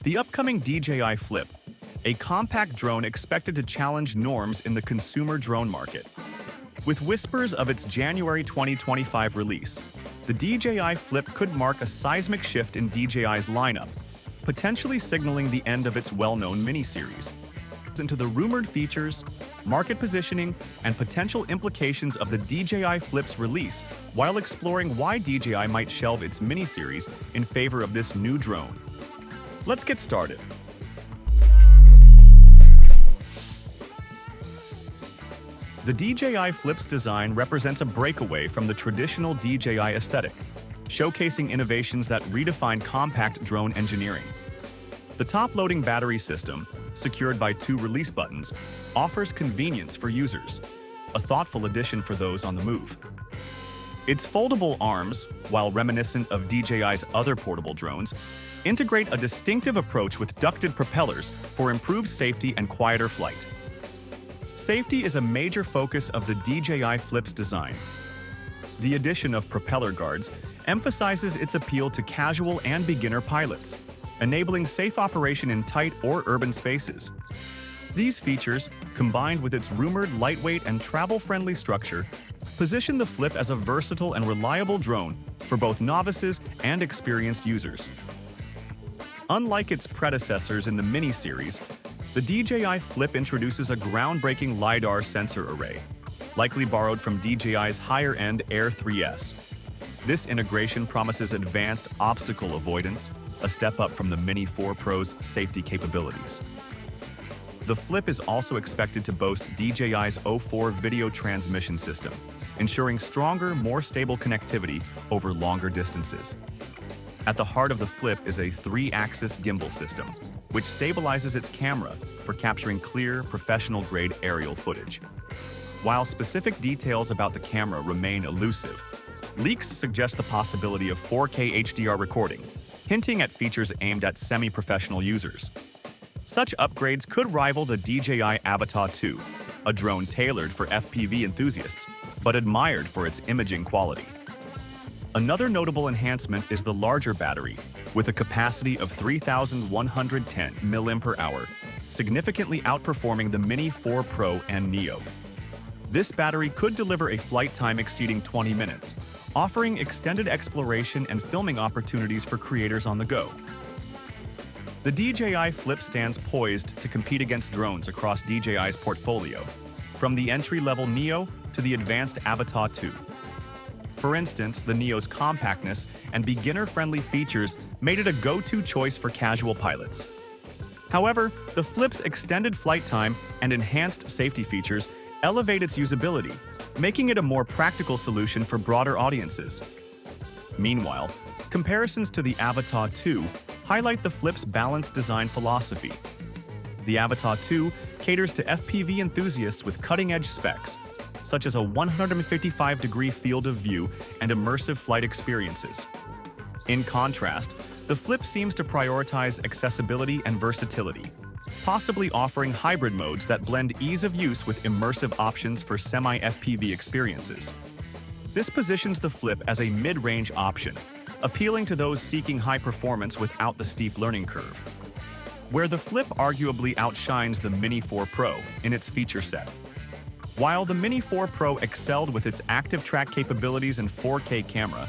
The upcoming DJI Flip, a compact drone expected to challenge norms in the consumer drone market. With whispers of its January 2025 release, the DJI Flip could mark a seismic shift in DJI's lineup, potentially signaling the end of its well-known mini-series. Into the rumored features, market positioning, and potential implications of the DJI Flip's release, while exploring why DJI might shelve its mini-series in favor of this new drone. Let's get started. The DJI Flip's design represents a breakaway from the traditional DJI aesthetic, showcasing innovations that redefine compact drone engineering. The top-loading battery system, secured by two release buttons, offers convenience for users, a thoughtful addition for those on the move. Its foldable arms, while reminiscent of DJI's other portable drones, integrate a distinctive approach with ducted propellers for improved safety and quieter flight. Safety is a major focus of the DJI Flip's design. The addition of propeller guards emphasizes its appeal to casual and beginner pilots, enabling safe operation in tight or urban spaces. These features, combined with its rumored lightweight and travel-friendly structure, position the Flip as a versatile and reliable drone for both novices and experienced users. Unlike its predecessors in the Mini series, the DJI Flip introduces a groundbreaking LiDAR sensor array, likely borrowed from DJI's higher-end Air 3S. This integration promises advanced obstacle avoidance, a step up from the Mini 4 Pro's safety capabilities. The Flip is also expected to boast DJI's O4 video transmission system, ensuring stronger, more stable connectivity over longer distances. At the heart of the Flip is a 3-axis gimbal system, which stabilizes its camera for capturing clear, professional-grade aerial footage. While specific details about the camera remain elusive, leaks suggest the possibility of 4K HDR recording, hinting at features aimed at semi-professional users. Such upgrades could rival the DJI Avata 2, a drone tailored for FPV enthusiasts, but admired for its imaging quality. Another notable enhancement is the larger battery, with a capacity of 3,110 mAh, significantly outperforming the Mini 4 Pro and Neo. This battery could deliver a flight time exceeding 20 minutes, offering extended exploration and filming opportunities for creators on the go. The DJI Flip stands poised to compete against drones across DJI's portfolio, from the entry-level Neo to the advanced Avata 2. For instance, the Neo's compactness and beginner-friendly features made it a go-to choice for casual pilots. However, the Flip's extended flight time and enhanced safety features elevate its usability, making it a more practical solution for broader audiences. Meanwhile, comparisons to the Avata 2 highlight the Flip's balanced design philosophy. The Avata 2 caters to FPV enthusiasts with cutting-edge specs, such as a 155-degree field of view and immersive flight experiences. In contrast, the Flip seems to prioritize accessibility and versatility, possibly offering hybrid modes that blend ease of use with immersive options for semi-FPV experiences. This positions the Flip as a mid-range option, appealing to those seeking high performance without the steep learning curve. Where the Flip arguably outshines the Mini 4 Pro in its feature set. While the Mini 4 Pro excelled with its active track capabilities and 4K camera,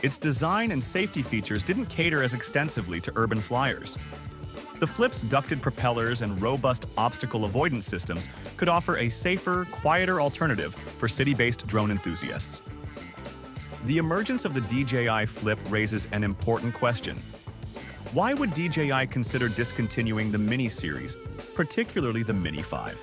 its design and safety features didn't cater as extensively to urban flyers. The Flip's ducted propellers and robust obstacle avoidance systems could offer a safer, quieter alternative for city-based drone enthusiasts. The emergence of the DJI Flip raises an important question. Why would DJI consider discontinuing the Mini series, particularly the Mini 5?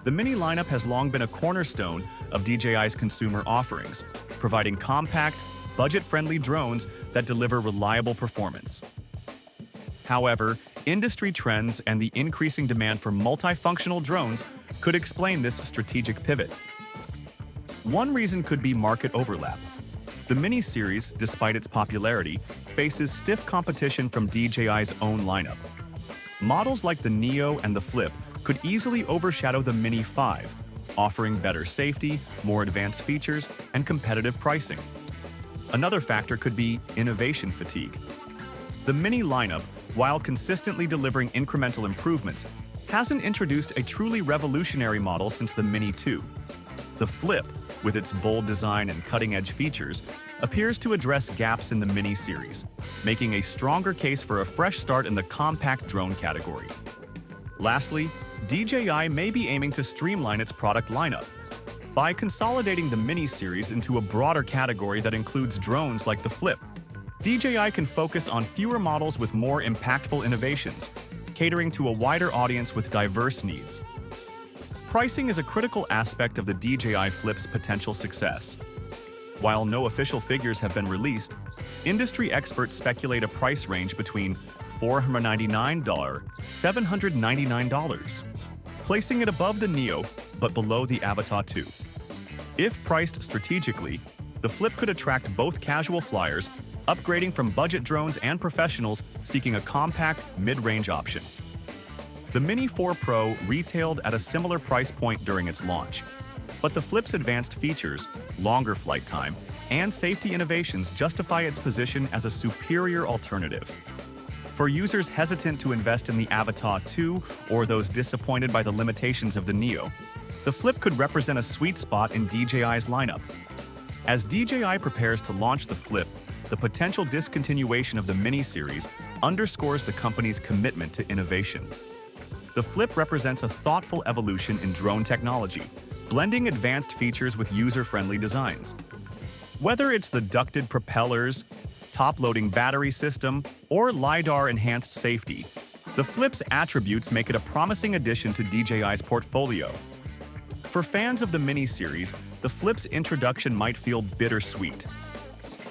The Mini lineup has long been a cornerstone of DJI's consumer offerings, providing compact, budget-friendly drones that deliver reliable performance. However, industry trends and the increasing demand for multifunctional drones could explain this strategic pivot. One reason could be market overlap. The Mini series, despite its popularity, faces stiff competition from DJI's own lineup. Models like the Neo and the Flip could easily overshadow the Mini 5, offering better safety, more advanced features, and competitive pricing. Another factor could be innovation fatigue. The Mini lineup, while consistently delivering incremental improvements, hasn't introduced a truly revolutionary model since the Mini 2. The Flip, with its bold design and cutting-edge features, appears to address gaps in the Mini series, making a stronger case for a fresh start in the compact drone category. Lastly, DJI may be aiming to streamline its product lineup. By consolidating the Mini series into a broader category that includes drones like the Flip, DJI can focus on fewer models with more impactful innovations, catering to a wider audience with diverse needs. Pricing is a critical aspect of the DJI Flip's potential success. While no official figures have been released, industry experts speculate a price range between $499 to $799, placing it above the Neo but below the Avatar 2. If priced strategically, the Flip could attract both casual flyers, upgrading from budget drones, and professionals seeking a compact, mid-range option. The Mini 4 Pro retailed at a similar price point during its launch, but the Flip's advanced features, longer flight time, and safety innovations justify its position as a superior alternative. For users hesitant to invest in the Avatar 2 or those disappointed by the limitations of the Neo, the Flip could represent a sweet spot in DJI's lineup. As DJI prepares to launch the Flip, the potential discontinuation of the Mini series underscores the company's commitment to innovation. The Flip represents a thoughtful evolution in drone technology, blending advanced features with user-friendly designs. Whether it's the ducted propellers, top-loading battery system, or LiDAR-enhanced safety, the Flip's attributes make it a promising addition to DJI's portfolio. For fans of the Mini series, the Flip's introduction might feel bittersweet.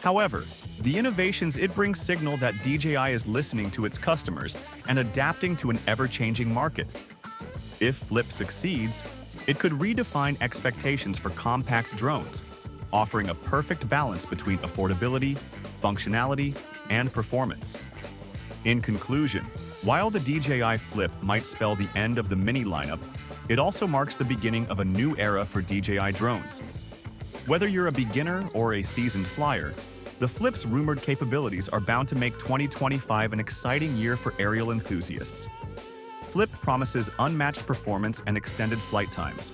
However, the innovations it brings signal that DJI is listening to its customers and adapting to an ever-changing market. If Flip succeeds, it could redefine expectations for compact drones, offering a perfect balance between affordability, functionality, and performance. In conclusion, while the DJI Flip might spell the end of the Mini lineup, it also marks the beginning of a new era for DJI drones. Whether you're a beginner or a seasoned flyer, the Flip's rumored capabilities are bound to make 2025 an exciting year for aerial enthusiasts. Flip promises unmatched performance and extended flight times.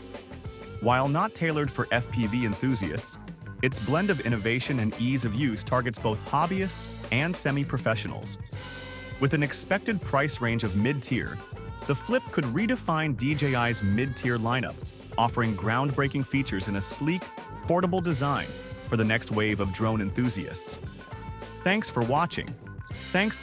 While not tailored for FPV enthusiasts, its blend of innovation and ease of use targets both hobbyists and semi-professionals. With an expected price range of mid-tier, the Flip could redefine DJI's mid-tier lineup, offering groundbreaking features in a sleek, portable design for the next wave of drone enthusiasts. Thanks for watching. Thanks.